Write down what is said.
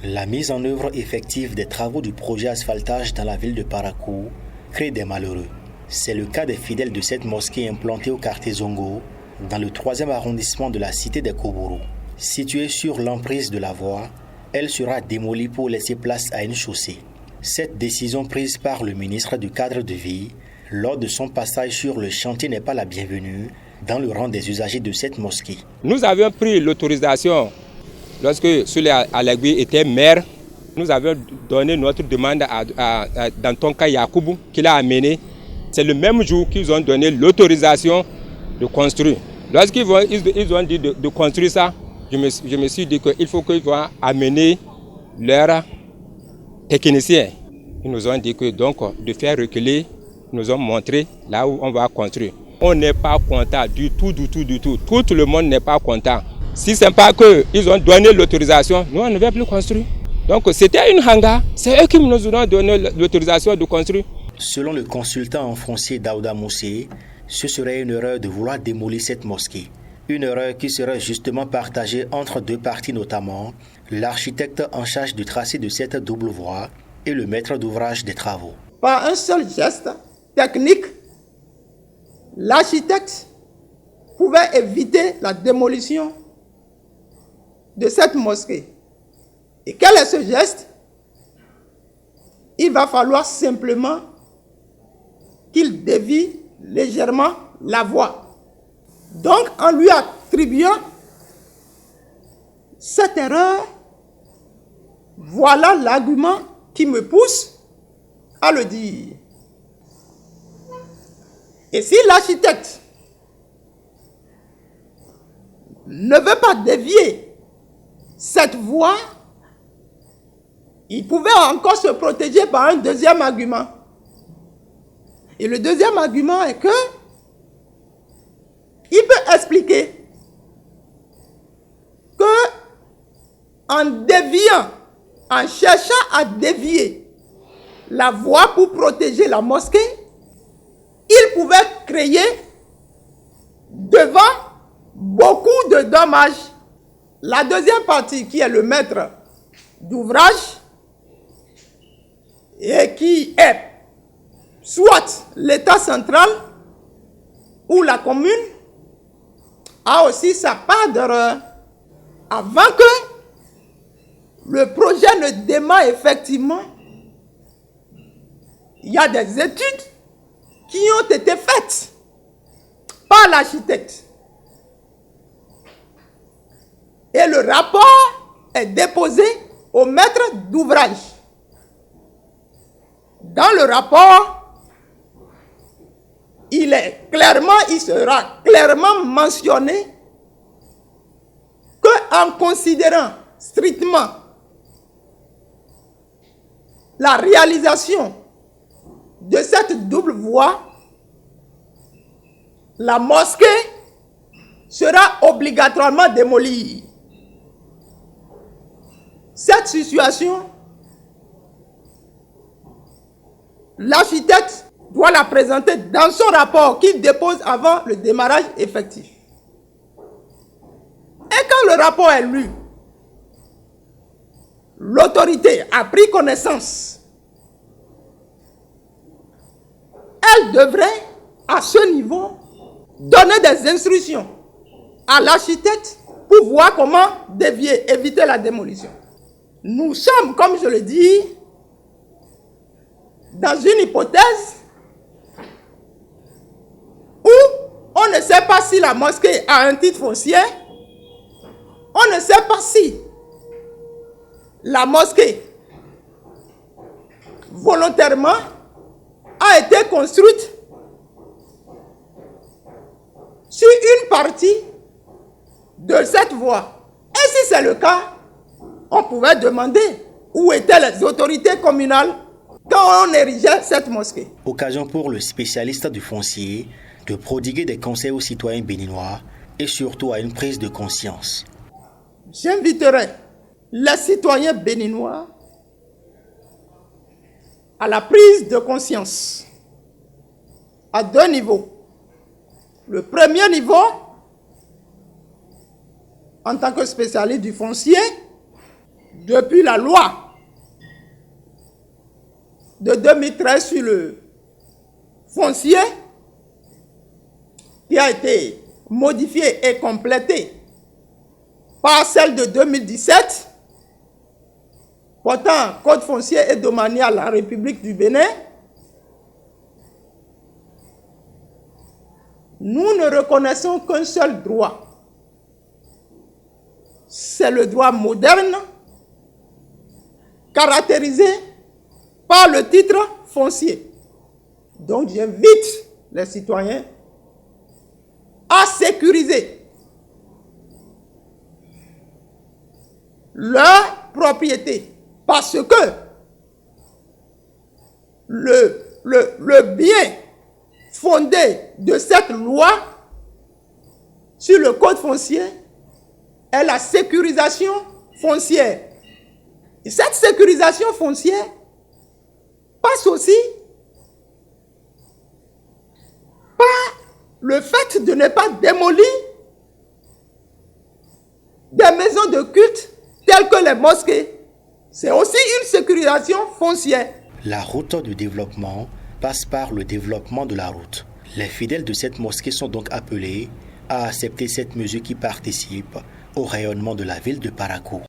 La mise en œuvre effective des travaux du projet asphaltage dans la ville de Parakou crée des malheureux. C'est le cas des fidèles de cette mosquée implantée au quartier Zongo, dans le 3e arrondissement de la cité des Koboro. Située sur l'emprise de la voie, elle sera démolie pour laisser place à une chaussée. Cette décision prise par le ministre du Cadre de vie lors de son passage sur le chantier n'est pas la bienvenue dans le rang des usagers de cette mosquée. Nous avions pris l'autorisation lorsque Souley Alagui était maire. Nous avions donné notre demande à Dantonka Yakoubou qui l'a amené. C'est le même jour qu'ils ont donné l'autorisation de construire. Lorsqu'ils ont dit de construire ça, je me suis dit qu'il faut qu'ils vont amener leurs techniciens. Ils nous ont dit que donc de faire reculer, ils nous ont montré là où on va construire. On n'est pas content du tout. Tout le monde n'est pas content. Si ce n'est pas qu'ils ont donné l'autorisation, nous on ne va plus construire. Donc c'était une hangar, c'est eux qui nous ont donné l'autorisation de construire. Selon le consultant en foncier Daouda Moussé, ce serait une erreur de vouloir démolir cette mosquée. Une erreur qui serait justement partagée entre deux parties, notamment l'architecte en charge du tracé de cette double voie et le maître d'ouvrage des travaux. Par un seul geste technique, l'architecte pouvait éviter la démolition de cette mosquée. Et quel est ce geste? Il va falloir simplement qu'il dévie légèrement la voie. Donc, en lui attribuant cette erreur, voilà l'argument qui me pousse à le dire. Et si l'architecte ne veut pas dévier cette voie, il pouvait encore se protéger par un deuxième argument. Et le deuxième argument est que il peut expliquer que en déviant, en cherchant à dévier la voie pour protéger la mosquée, il pouvait créer devant beaucoup de dommages. La deuxième partie, qui est le maître d'ouvrage, et qui est soit l'État central ou la commune, a aussi sa part d'erreur. Avant que le projet ne démarre effectivement, il y a des études qui ont été faites par l'architecte. Et le rapport est déposé au maître d'ouvrage. Dans le rapport, il sera clairement mentionné qu'en considérant strictement la réalisation de cette double voie, la mosquée sera obligatoirement démolie. Cette situation, l'architecte doit la présenter dans son rapport qu'il dépose avant le démarrage effectif. Et quand le rapport est lu, l'autorité a pris connaissance. Elle devrait, à ce niveau, donner des instructions à l'architecte pour voir comment dévier, éviter la démolition. Nous sommes, comme je le dis, dans une hypothèse où on ne sait pas si la mosquée a un titre foncier, on ne sait pas si la mosquée volontairement a été construite sur une partie de cette voie. Et si c'est le cas, on pouvait demander où étaient les autorités communales quand on érigeait cette mosquée. Occasion pour le spécialiste du foncier de prodiguer des conseils aux citoyens béninois et surtout à une prise de conscience. J'inviterai les citoyens béninois à la prise de conscience à deux niveaux. Le premier niveau, en tant que spécialiste du foncier, depuis la loi de 2013 sur le foncier, qui a été modifiée et complétée par celle de 2017, portant code foncier et domanial à la République du Bénin, nous ne reconnaissons qu'un seul droit. C'est le droit moderne, caractérisé par le titre foncier. Donc j'invite les citoyens à sécuriser leur propriété, parce que le bien fondé de cette loi sur le code foncier est la sécurisation foncière. Et cette sécurisation foncière passe aussi par le fait de ne pas démolir des maisons de culte telles que les mosquées. C'est aussi une sécurisation foncière. La route du développement passe par le développement de la route. Les fidèles de cette mosquée sont donc appelés à accepter cette mesure qui participe au rayonnement de la ville de Parakou.